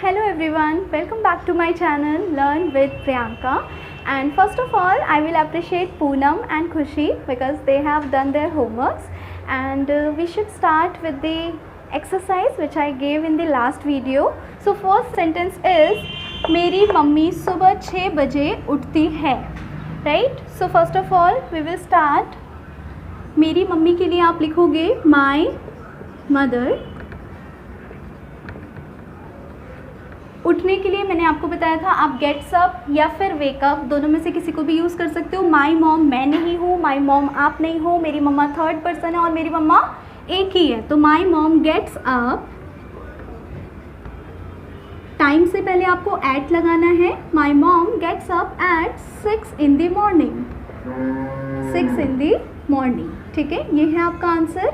Hello everyone, welcome back to my channel Learn with Priyanka. And first of all, I will appreciate Poonam and Khushi because they have done their homeworks. And we should start with the exercise which I gave in the last video. So first sentence is मेरी mummy सुबह 6 बजे उठती है. Right? So first of all, we will start. मेरी mummy के लिए आप लिखोगे my mother. उठने के लिए मैंने आपको बताया था आप गेट्स अप या फिर वेकअप दोनों में से किसी को भी यूज़ कर सकते हो. माई मॉम मैं नहीं हूँ, माई मॉम आप नहीं हो, मेरी मम्मा थर्ड पर्सन है और मेरी मम्मा एक ही है. तो my mom gets up. Time से पहले आपको एट लगाना है. My mom gets up at 6 in the morning. 6 in the morning. ठीक है, ये है आपका आंसर.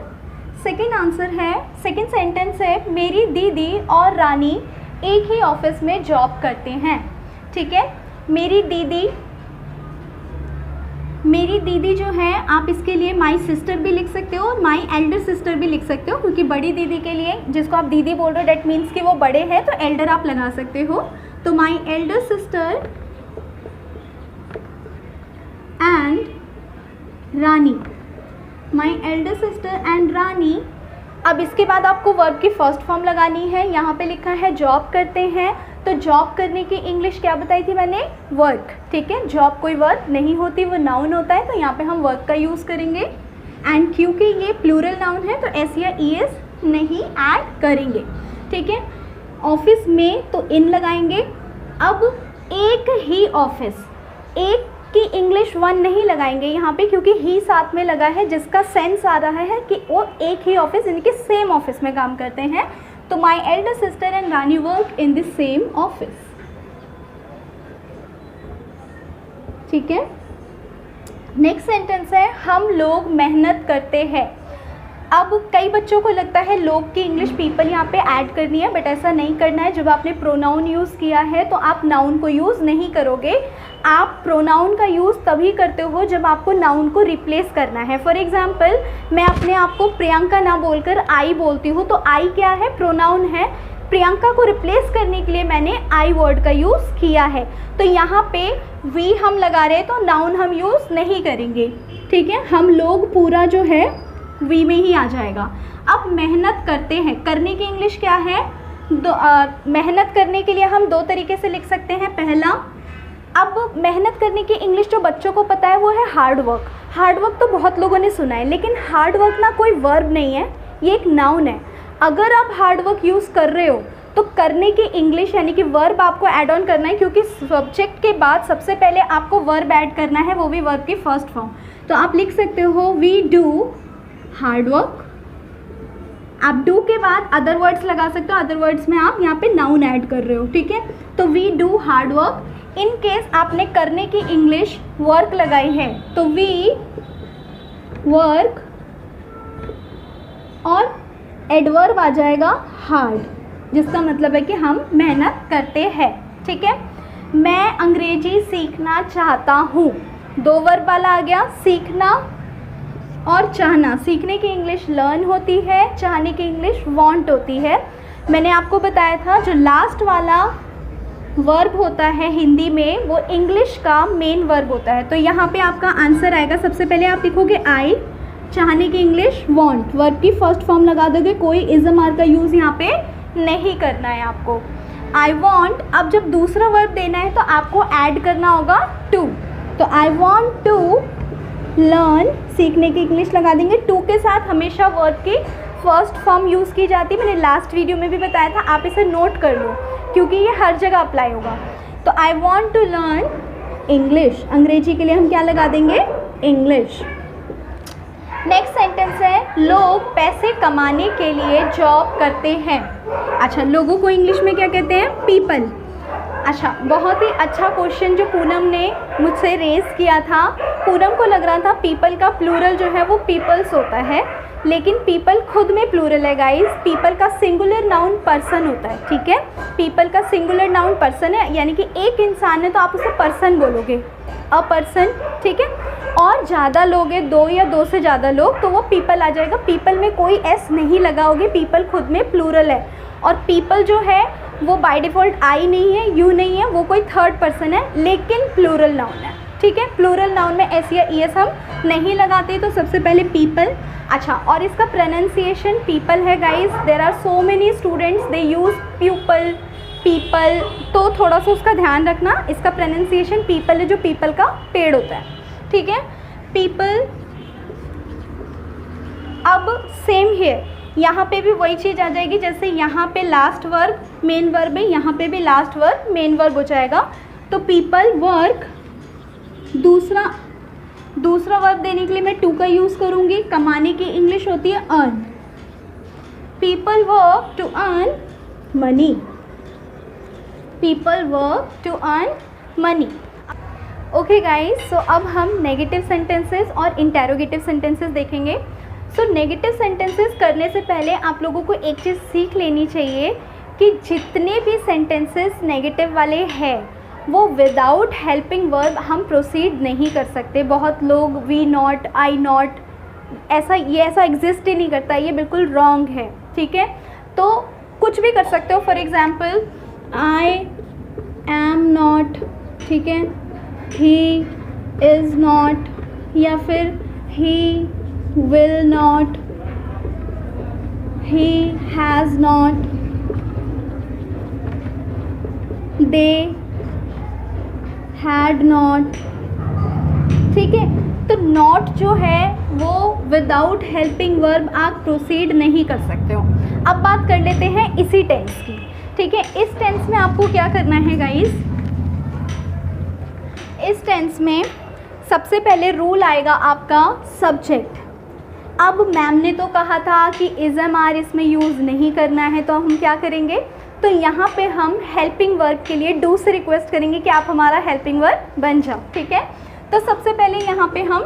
सेकेंड आंसर है, सेकेंड सेंटेंस है मेरी दीदी और रानी एक ही ऑफिस में जॉब करते हैं. ठीक है, मेरी दीदी जो है आप इसके लिए माई सिस्टर भी लिख सकते हो और माई एल्डर सिस्टर भी लिख सकते हो क्योंकि बड़ी दीदी के लिए जिसको आप दीदी बोल रहे हो डेट मीन्स कि वो बड़े हैं तो एल्डर आप लगा सकते हो. तो my elder sister and Rani. My elder sister and Rani. अब इसके बाद आपको वर्ब की फर्स्ट फॉर्म लगानी है. यहाँ पे लिखा है जॉब करते हैं तो जॉब करने की इंग्लिश क्या बताई थी मैंने? वर्क. ठीक है, जॉब कोई वर्ब नहीं होती, वो नाउन होता है तो यहाँ पे हम वर्क का यूज़ करेंगे. एंड क्योंकि ये प्लूरल नाउन है तो एस या ई एस नहीं ऐड करेंगे. ठीक है, ऑफिस में तो इन लगाएंगे. अब एक ही ऑफिस, एक की इंग्लिश वन नहीं लगाएंगे यहाँ पे क्योंकि ही साथ में लगा है जिसका सेंस आ रहा है कि वो एक ही ऑफिस यानी कि सेम ऑफिस में काम करते हैं. तो my elder sister and Rani work in the same office. ठीक है, नेक्स्ट सेंटेंस है हम लोग मेहनत करते हैं. अब कई बच्चों को लगता है लोग की इंग्लिश पीपल यहाँ पे ऐड करनी है बट ऐसा नहीं करना है. जब आपने प्रोनाउन यूज़ किया है तो आप नाउन को यूज़ नहीं करोगे. आप प्रोनाउन का यूज़ तभी करते हो जब आपको नाउन को रिप्लेस करना है. फॉर एग्जांपल मैं अपने आप को प्रियंका ना बोलकर आई बोलती हूँ तो आई क्या है? प्रोनाउन है. प्रियंका को रिप्लेस करने के लिए मैंने आई वर्ड का यूज़ किया है. तो यहाँ पे वी हम लगा रहे हैं तो नाउन हम यूज़ नहीं करेंगे. ठीक है, हम लोग पूरा जो है वी में ही आ जाएगा. अब मेहनत करते हैं, करने की इंग्लिश क्या है? मेहनत करने के लिए हम दो तरीके से लिख सकते हैं. पहला, अब मेहनत करने की इंग्लिश जो बच्चों को पता है वो है हार्ड वर्क. हार्ड वर्क तो बहुत लोगों ने सुना है लेकिन हार्ड वर्क ना कोई वर्ब नहीं है, ये एक नाउन है. अगर आप हार्ड वर्क यूज़ कर रहे हो तो करने की इंग्लिश यानी कि वर्ब आपको ऐड ऑन करना है क्योंकि सब्जेक्ट के बाद सबसे पहले आपको वर्ब ऐड करना है, वो भी वर्ब की फर्स्ट फॉर्म. तो आप लिख सकते हो वी डू हार्ड वर्क. आप डू के बाद अदर वर्ड्स लगा सकते हो, अदर वर्ड्स में आप यहाँ पे नाउन ऐड कर रहे हो. ठीक है, तो we do hard work. In case आपने करने की इंग्लिश वर्क लगाई है तो वी वर्क और एडवर्ब आ जाएगा हार्ड जिसका मतलब है कि हम मेहनत करते हैं. ठीक है, मैं अंग्रेजी सीखना चाहता हूँ. दो वर्ब वाला आ गया, सीखना और चाहना. सीखने की इंग्लिश लर्न होती है, चाहने की इंग्लिश वांट होती है. मैंने आपको बताया था जो लास्ट वाला वर्ब होता है हिंदी में वो इंग्लिश का मेन वर्ब होता है. तो यहाँ पे आपका आंसर आएगा. सबसे पहले आप लिखोगे आई, चाहने की इंग्लिश वांट, वर्ब की फर्स्ट फॉर्म लगा दोगे. कोई इज़म आर का यूज़ यहाँ पे नहीं करना है आपको. I want. अब जब दूसरा वर्ब देना है तो आपको ऐड करना होगा टू. तो आई वॉन्ट टू लर्न, सीखने की इंग्लिश लगा देंगे. टू के साथ हमेशा वर्ब की फर्स्ट फॉर्म यूज़ की जाती है. मैंने लास्ट वीडियो में भी बताया था, आप इसे नोट कर लो क्योंकि ये हर जगह अप्लाई होगा. तो I want to learn English, अंग्रेजी के लिए हम क्या लगा देंगे? इंग्लिश. नेक्स्ट सेंटेंस है लोग पैसे कमाने के लिए जॉब करते हैं. अच्छा, लोगों को इंग्लिश में क्या कहते हैं? पीपल. अच्छा, बहुत ही अच्छा क्वेश्चन जो पूनम ने मुझसे रेज़ किया था. पूनम को लग रहा था पीपल का प्लूरल जो है वो पीपल्स होता है लेकिन पीपल खुद में प्लूरल है गाइस. पीपल का सिंगुलर नाउन पर्सन होता है. ठीक है, पीपल का सिंगुलर नाउन पर्सन है यानी कि एक इंसान है तो आप उसे पर्सन बोलोगे, अ पर्सन. ठीक है, और ज़्यादा लोग हैं, दो या दो से ज़्यादा लोग, तो वो पीपल आ जाएगा. पीपल में कोई एस नहीं लगाओगे, पीपल खुद में प्लूरल है. और पीपल जो है वो बाय डिफ़ॉल्ट आई नहीं है, यू नहीं है, वो कोई थर्ड पर्सन है, लेकिन प्लूरल नाउन है, ठीक है। प्लूरल नाउन में एस या ई एस हम नहीं लगाते। तो सबसे पहले पीपल। अच्छा, और इसका प्रोनाउंसिएशन पीपल है guys. There are so many students they use people, people, तो थोड़ा सा उसका ध्यान रखना। इसका प्रोनाउंसिएशन पीपल है, जो पीपल का पेड़ होता है, ठीक है, पीपल। अब सेम हियर, यहाँ पे भी वही चीज़ आ जाएगी, जैसे यहाँ पे लास्ट वर्ब मेन वर्ब है, यहाँ पे भी लास्ट वर्ब मेन वर्ब हो जाएगा। तो पीपल वर्क, दूसरा वर्ब देने के लिए मैं टू का यूज़ करूँगी। कमाने की इंग्लिश होती है earn. People work to earn money, people work to earn money. Okay guys, so अब हम नेगेटिव सेंटेंसेस और इंटेरोगेटिव सेंटेंसेस देखेंगे। सो नेगेटिव सेंटेंसेस करने से पहले आप लोगों को एक चीज़ सीख लेनी चाहिए कि जितने भी सेंटेंसेस नेगेटिव वाले हैं वो विदाउट हेल्पिंग वर्ब हम प्रोसीड नहीं कर सकते। बहुत लोग वी नॉट, आई नॉट, ऐसा एग्जिस्ट ही नहीं करता, ये बिल्कुल रॉन्ग है, ठीक है। तो कुछ भी कर सकते हो, for example I am not, ठीक है, ही इज़ नॉट, या फिर ही will not, he has not, they had not, ठीक है। तो नॉट जो है वो विदाउट हेल्पिंग वर्ब आप प्रोसीड नहीं कर सकते हो। अब बात कर लेते हैं इसी टेंस की, ठीक है। इस टेंस में आपको क्या करना है गाइस, इस टेंस में सबसे पहले रूल आएगा आपका सब्जेक्ट। अब मैम ने तो कहा था कि इज़ एम आर इसमें यूज़ नहीं करना है, तो हम क्या करेंगे, तो यहाँ पे हम हेल्पिंग वर्ब के लिए डू से रिक्वेस्ट करेंगे कि आप हमारा हेल्पिंग वर्ब बन जाओ, ठीक है। तो सबसे पहले यहाँ पे हम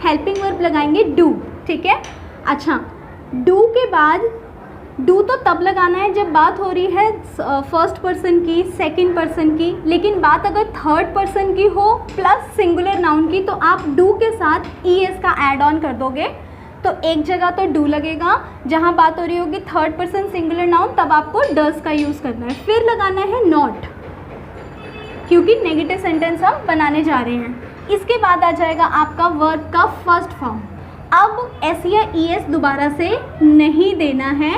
हेल्पिंग वर्ब लगाएंगे डू, ठीक है। अच्छा, डू के बाद, डू तो तब लगाना है जब बात हो रही है फर्स्ट पर्सन की, सेकंड पर्सन की, लेकिन बात अगर थर्ड पर्सन की हो प्लस सिंगुलर नाउन की, तो आप डू के साथ ई एस का ऐड ऑन कर दोगे। तो एक जगह तो डू लगेगा, जहाँ बात हो रही होगी थर्ड पर्सन सिंगुलर नाउन, तब आपको डज का यूज़ करना है। फिर लगाना है नॉट, क्योंकि नेगेटिव सेंटेंस हम बनाने जा रहे हैं। इसके बाद आ जाएगा आपका वर्ब का फर्स्ट फॉर्म। अब एस या ई एस दोबारा से नहीं देना है,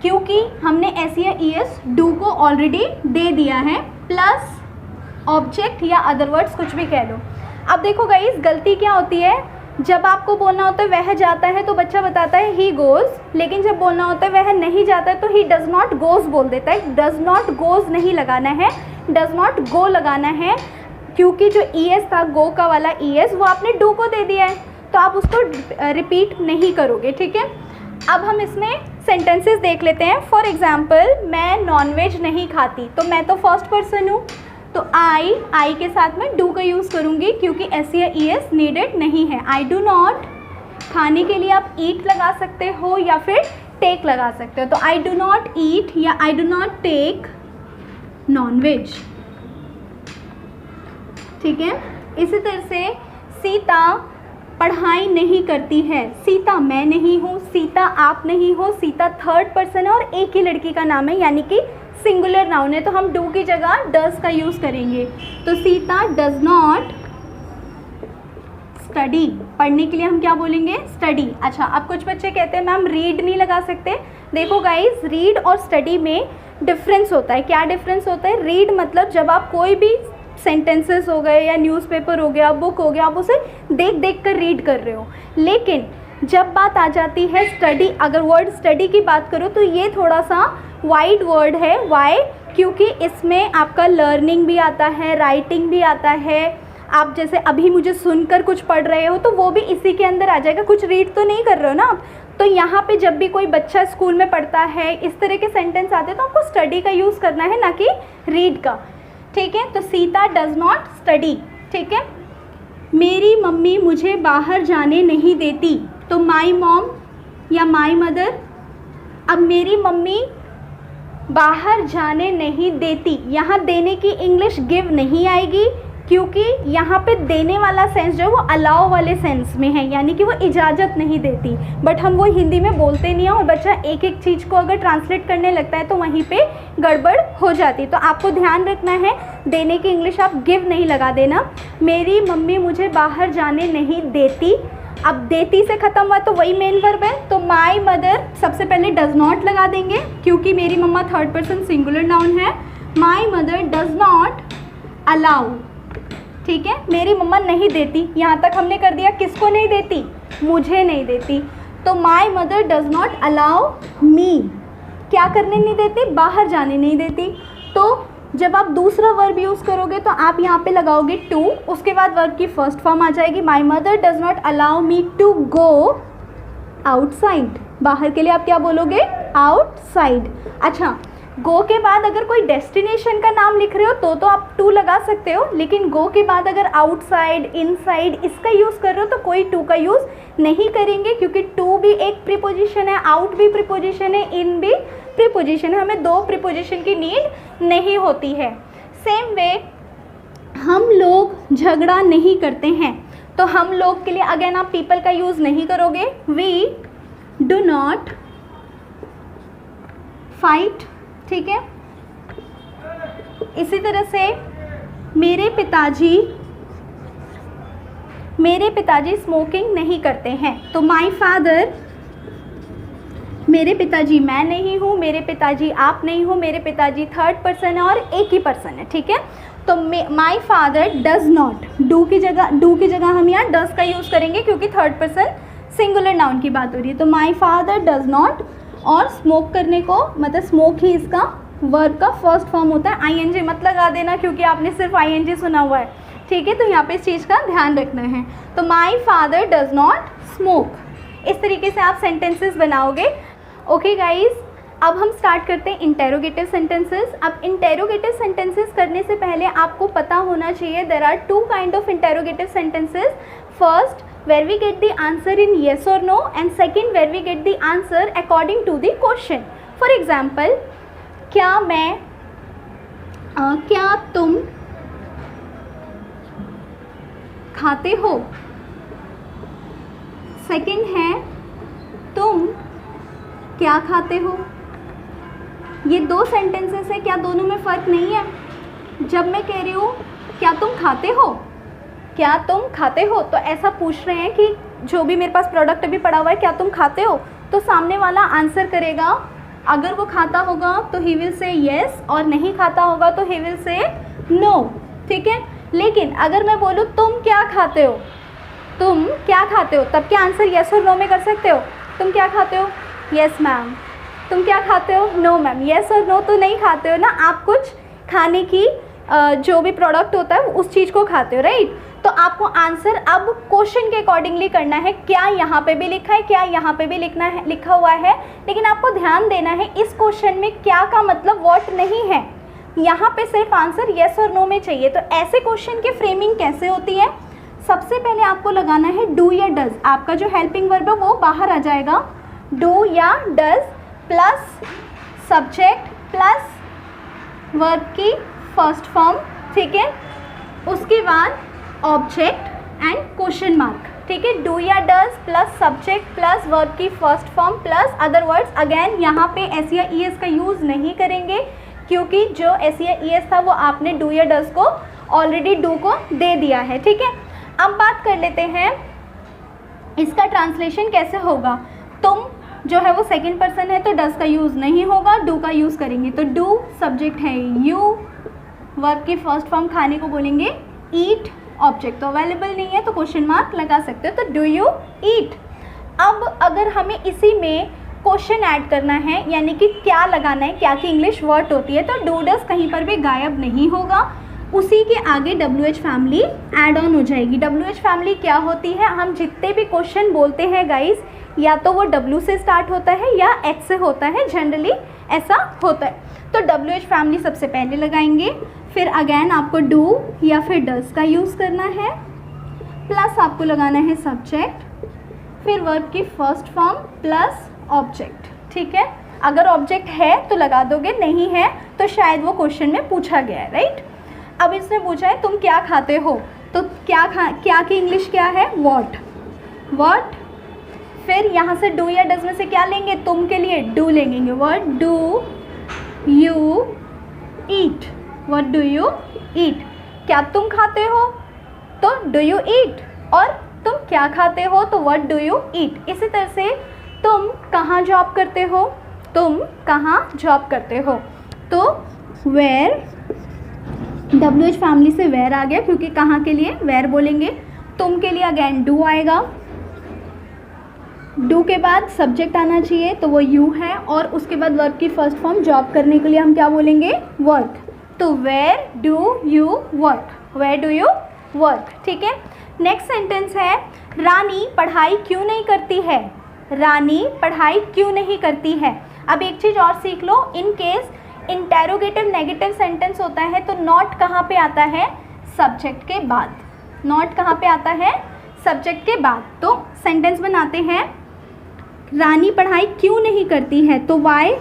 क्योंकि हमने एस या ई एस डू को ऑलरेडी दे दिया है, प्लस ऑब्जेक्ट या अदर वर्ड्स कुछ भी कह लो। अब देखो गाइस, गलती क्या होती है, जब आपको बोलना होता है वह जाता है तो बच्चा बताता है ही गोज़, लेकिन जब बोलना होता है वह नहीं जाता है तो ही डज़ नॉट गोज़ बोल देता है। डज़ नॉट गोज़ नहीं लगाना है, डज़ नॉट गो लगाना है, क्योंकि जो ई एस था गो का वाला ई एस वो आपने डू को दे दिया है, तो आप उसको रिपीट नहीं करोगे, ठीक है। अब हम इसमें सेंटेंसेस देख लेते हैं। फॉर एग्जाम्पल, मैं नॉनवेज नहीं खाती, तो मैं तो फर्स्ट पर्सन हूँ, तो आई के साथ में डू का यूज़ करूँगी, क्योंकि एस या ई एस नीडेड नहीं है। आई डू नॉट, खाने के लिए आप ईट लगा सकते हो या फिर टेक लगा सकते हो। तो आई डू नॉट ईट या I do not take nonveg, ठीक है। इसी तरह से सीता पढ़ाई नहीं करती है, सीता मैं नहीं हूँ, सीता आप नहीं हो, सीता थर्ड पर्सन है और एक ही लड़की का नाम है, यानी कि सिंगुलर नाउन है, तो हम डू की जगह डज का यूज़ करेंगे। तो सीता डज नॉट स्टडी, पढ़ने के लिए हम क्या बोलेंगे, स्टडी। अच्छा, अब कुछ बच्चे कहते हैं मैम रीड नहीं लगा सकते। देखो गाइस, रीड और स्टडी में डिफरेंस होता है। क्या डिफरेंस होता है, रीड मतलब जब आप कोई भी सेंटेंसेस हो गए या न्यूज़पेपर हो गया, बुक हो गया, आप उसे देख देख कर रीड कर रहे हो। लेकिन जब बात आ जाती है स्टडी, अगर वर्ड स्टडी की बात करो तो ये थोड़ा सा वाइड वर्ड है। वाई, क्योंकि इसमें आपका लर्निंग भी आता है, राइटिंग भी आता है। आप जैसे अभी मुझे सुनकर कुछ पढ़ रहे हो तो वो भी इसी के अंदर आ जाएगा, कुछ रीड तो नहीं कर रहे हो ना आप। तो यहाँ पे जब भी कोई बच्चा स्कूल में पढ़ता है, इस तरह के सेंटेंस आते हैं, तो आपको स्टडी का यूज़ करना है, ना कि रीड का, ठीक है। तो सीता डज नॉट स्टडी, ठीक है। मेरी मम्मी मुझे बाहर जाने नहीं देती, तो माई मॉम या माई मदर। अब मेरी मम्मी बाहर जाने नहीं देती, यहाँ देने की इंग्लिश गिव नहीं आएगी, क्योंकि यहाँ पे देने वाला सेंस जो है वो अलाउ वाले सेंस में है, यानी कि वो इजाज़त नहीं देती, बट हम वो हिंदी में बोलते नहीं हैं और बच्चा एक एक चीज़ को अगर ट्रांसलेट करने लगता है तो वहीं पे गड़बड़ हो जाती। तो आपको ध्यान रखना है, देने की इंग्लिश आप गिव नहीं लगा देना। मेरी मम्मी मुझे बाहर जाने नहीं देती, अब देती से ख़त्म हुआ तो वही मेन वर्ब है, तो माई मदर सबसे पहले डज़ नॉट लगा देंगे क्योंकि मेरी मम्मा थर्ड पर्सन सिंगुलर नाउन है। माई मदर डज़ नॉट अलाउ, ठीक है, मेरी मम्मा नहीं देती, यहाँ तक हमने कर दिया, किसको नहीं देती, मुझे नहीं देती, तो माई मदर डज़ नॉट अलाउ मी, क्या करने नहीं देती, बाहर जाने नहीं देती। तो जब आप दूसरा वर्ब यूज़ करोगे तो आप यहाँ पे लगाओगे टू, उसके बाद वर्ब की फर्स्ट फॉर्म आ जाएगी, my mother does not allow me to go outside, बाहर के लिए आप क्या बोलोगे, आउटसाइड। अच्छा, गो के बाद अगर कोई डेस्टिनेशन का नाम लिख रहे हो तो आप टू लगा सकते हो, लेकिन गो के बाद अगर आउटसाइड, इनसाइड इसका यूज़ कर रहे हो तो कोई टू का यूज़ नहीं करेंगे, क्योंकि टू भी एक प्रीपोजिशन है, आउट भी प्रीपोजिशन है, इन भी प्रीपोजिशन है, हमें दो प्रीपोजिशन की नीड नहीं होती है। सेम वे हम लोग झगड़ा नहीं करते हैं, तो हम लोग के लिए अगेन आप पीपल का यूज़ नहीं करोगे, वी डू नॉट फाइट, ठीक है। इसी तरह से मेरे पिताजी स्मोकिंग नहीं करते हैं, तो माई फादर, मेरे पिताजी मैं नहीं हूँ, मेरे पिताजी आप नहीं हो, मेरे पिताजी थर्ड पर्सन है और एक ही पर्सन है, ठीक है। तो my father does not, do की जगह हम यहाँ डज़ का यूज़ करेंगे क्योंकि थर्ड पर्सन सिंगुलर नाउन की बात हो रही है, तो माई फादर डज़ नॉट, और स्मोक करने को मतलब स्मोक ही इसका वर्ब का फर्स्ट फॉर्म होता है, आईएनजी मत लगा देना क्योंकि आपने सिर्फ आईएनजी सुना हुआ है, ठीक है, तो यहाँ पे इस चीज़ का ध्यान रखना है। तो my father does not smoke, इस तरीके से आप सेंटेंसेस बनाओगे। ओके गाइज, अब हम स्टार्ट करते हैं इंटेरोगेटिव सेंटेंसेस। अब इंटेरोगेटिव सेंटेंसेस करने से पहले आपको पता होना चाहिए there are two kind of interrogative sentences. First, where we get the answer in yes or no, and second, where we get the answer according to the question. For example, क्या तुम खाते हो, सेकंड है तुम क्या खाते हो। ये दो सेंटेंसेस है, क्या दोनों में फ़र्क नहीं है? जब मैं कह रही हूँ क्या तुम खाते हो, क्या तुम खाते हो, तो ऐसा पूछ रहे हैं कि जो भी मेरे पास प्रोडक्ट अभी पड़ा हुआ है क्या तुम खाते हो, तो सामने वाला आंसर करेगा, अगर वो खाता होगा तो ही विल से येस और नहीं खाता होगा तो ही विल से नो, ठीक है। लेकिन अगर मैं बोलूँ तुम क्या खाते हो, तुम क्या खाते हो, तब क्या आंसर येस और नो में कर सकते हो। तुम क्या खाते हो, येस मैम, तुम क्या खाते हो, नो मैम, येस और नो तो नहीं खाते हो ना, आप कुछ खाने की जो भी प्रोडक्ट होता है उस चीज़ को खाते हो, राइट। तो आपको आंसर अब क्वेश्चन के अकॉर्डिंगली करना है, क्या यहाँ पे भी लिखा है, क्या यहाँ पे भी लिखा हुआ है, लेकिन आपको ध्यान देना है इस क्वेश्चन में क्या का मतलब व्हाट नहीं है, यहाँ पे सिर्फ आंसर येस और नो में चाहिए। तो ऐसे क्वेश्चन की फ्रेमिंग कैसे होती है, सबसे पहले आपको लगाना है डू या डज, आपका जो हेल्पिंग वर्ब है वो बाहर आ जाएगा, डू या does plus subject plus verb की फर्स्ट फॉर्म, ठीक है, उसके बाद ऑब्जेक्ट एंड क्वेश्चन मार्क, ठीक है, डू या does plus subject plus verb की first form plus other words. Again यहाँ पे एस या ई एस का यूज़ नहीं करेंगे क्योंकि जो एस या ई एस था वो आपने डू या डज को ऑलरेडी डू को दे दिया है, ठीक है। अब बात कर लेते हैं इसका ट्रांसलेशन कैसे होगा। तुम जो है वो सेकंड पर्सन है तो डज का यूज़ नहीं होगा, डू का यूज़ करेंगे। तो डू सब्जेक्ट है यू, वर्ब की फर्स्ट फॉर्म खाने को बोलेंगे ईट, ऑब्जेक्ट तो अवेलेबल नहीं है तो क्वेश्चन मार्क लगा सकते हो, तो डू यू ईट। अब अगर हमें इसी में क्वेश्चन ऐड करना है यानी कि क्या लगाना है, क्या की इंग्लिश वर्ड होती है, तो डू डज कहीं पर भी गायब नहीं होगा, उसी के आगे WH फैमिली ऐड ऑन हो जाएगी। WH फैमिली क्या होती है, हम जितने भी क्वेश्चन बोलते हैं गाइस या तो वो W से स्टार्ट होता है या H से होता है, जनरली ऐसा होता है। तो WH फैमिली सबसे पहले लगाएंगे, फिर अगेन आपको डू या फिर डज का यूज़ करना है, प्लस आपको लगाना है सब्जेक्ट, फिर वर्ब की फर्स्ट फॉर्म प्लस ऑब्जेक्ट, ठीक है। अगर ऑब्जेक्ट है तो लगा दोगे, नहीं है तो शायद वो क्वेश्चन में पूछा गया है, राइट। अब इसने पूछा है तुम क्या खाते हो, तो क्या की इंग्लिश क्या है, वॉट। वॉट, फिर यहाँ से डू या डज में से क्या लेंगे, तुम के लिए डू लेंगे, what do you eat, what do you ईट। क्या तुम खाते हो, तो डू यू ईट, और तुम क्या खाते हो, तो व्हाट डू यू ईट। इसी तरह से तुम कहाँ जॉब करते हो, तुम कहाँ जॉब करते हो, तो वेयर, WH फैमिली से वेयर आ गया क्योंकि कहाँ के लिए वेयर बोलेंगे। तुम के लिए अगेन डू आएगा, डू के बाद सब्जेक्ट आना चाहिए तो वो यू है, और उसके बाद वर्ब की फर्स्ट फॉर्म जॉब करने के लिए हम क्या बोलेंगे, वर्क। तो where do you work, where do you work, ठीक है। नेक्स्ट सेंटेंस है रानी पढ़ाई क्यों नहीं करती है, रानी पढ़ाई क्यों नहीं करती है। अब एक चीज़ और सीख लो, in case interrogative negative sentence होता है तो नॉट कहाँ पे आता है, सब्जेक्ट के बाद। नॉट कहाँ पे आता है, सब्जेक्ट के बाद। तो सेंटेंस बनाते हैं, रानी पढ़ाई क्यों नहीं करती है, तो वाई,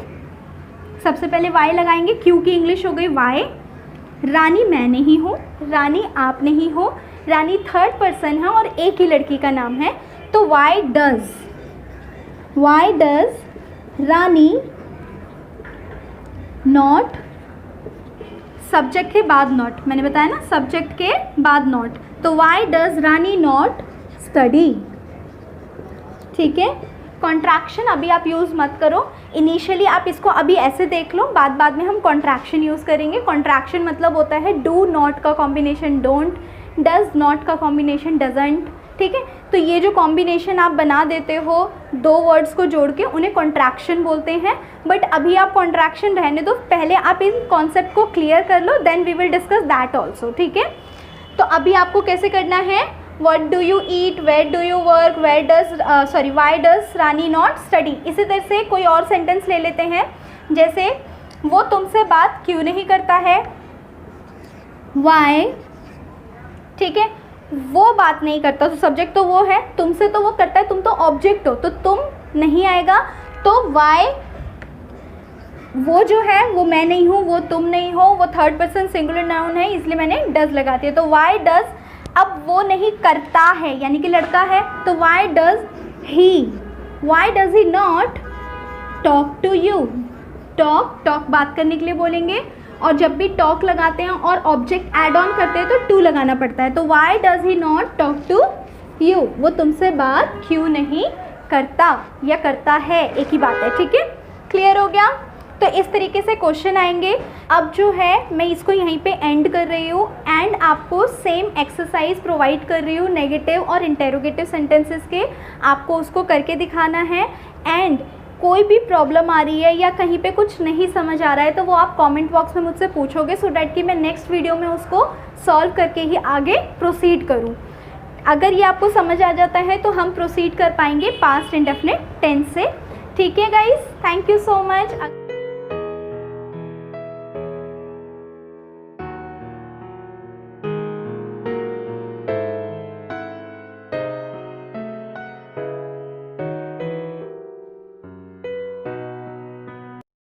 सबसे पहले वाई लगाएंगे, क्यों की इंग्लिश हो गई वाई। रानी मैं नहीं हूँ, रानी आप नहीं हो, रानी थर्ड पर्सन है और एक ही लड़की का नाम है, तो why does Rani not, subject के बाद नॉट, मैंने बताया ना सब्जेक्ट के बाद नॉट, तो why does Rani not study, ठीक है। कॉन्ट्रैक्शन अभी आप यूज़ मत करो, इनिशियली आप इसको अभी ऐसे देख लो, बाद में हम कॉन्ट्रैक्शन यूज़ करेंगे। कॉन्ट्रैक्शन मतलब होता है डू नॉट का कॉम्बिनेशन डोंट, डज नॉट का कॉम्बिनेशन डजेंट, ठीक है। तो ये जो कॉम्बिनेशन आप बना देते हो दो वर्ड्स को जोड़ के, उन्हें कॉन्ट्रैक्शन बोलते हैं। बट अभी आप कॉन्ट्रैक्शन रहने दो, पहले आप इन कॉन्सेप्ट को क्लियर कर लो, then we will discuss that also, ठीक है। तो अभी आपको कैसे करना है, what do you eat, where do you work, why does Rani not study. इसी तरह से कोई और सेंटेंस ले लेते हैं, जैसे वो तुमसे बात क्यों नहीं करता है, वाई, ठीक है। वो बात नहीं करता, तो सब्जेक्ट तो वो है, तुमसे तो वो करता है, तुम तो ऑब्जेक्ट हो, तो तुम नहीं आएगा, तो वाई, वो जो है वो मैं नहीं हूँ, वो तुम नहीं हो, वो थर्ड पर्सन सिंगुलर नाउन है, इसलिए मैंने डज लगा दिया, तो वाई डज। अब वो नहीं करता है यानी कि लड़का है, तो why does he not talk to you. Talk बात करने के लिए बोलेंगे, और जब भी टॉक लगाते हैं और ऑब्जेक्ट ऐड ऑन करते हैं तो टू लगाना पड़ता है, तो why does he not talk to you, वो तुमसे बात क्यों नहीं करता या करता है, एक ही बात है, ठीक है। क्लियर हो गया। तो इस तरीके से क्वेश्चन आएंगे। अब जो है मैं इसको यहीं पे एंड कर रही हूँ, एंड आपको सेम एक्सरसाइज प्रोवाइड कर रही हूँ नेगेटिव और इंटेरोगेटिव सेंटेंसेस के, आपको उसको करके दिखाना है। एंड कोई भी प्रॉब्लम आ रही है या कहीं पे कुछ नहीं समझ आ रहा है तो वो आप कमेंट बॉक्स में मुझसे पूछोगे, सो डैट कि मैं नेक्स्ट वीडियो में उसको सॉल्व करके ही आगे प्रोसीड करूँ। अगर ये आपको समझ आ जाता है तो हम प्रोसीड कर पाएंगे पास्ट इंडेफिनिट टेंस से, ठीक है guys. Thank you so much.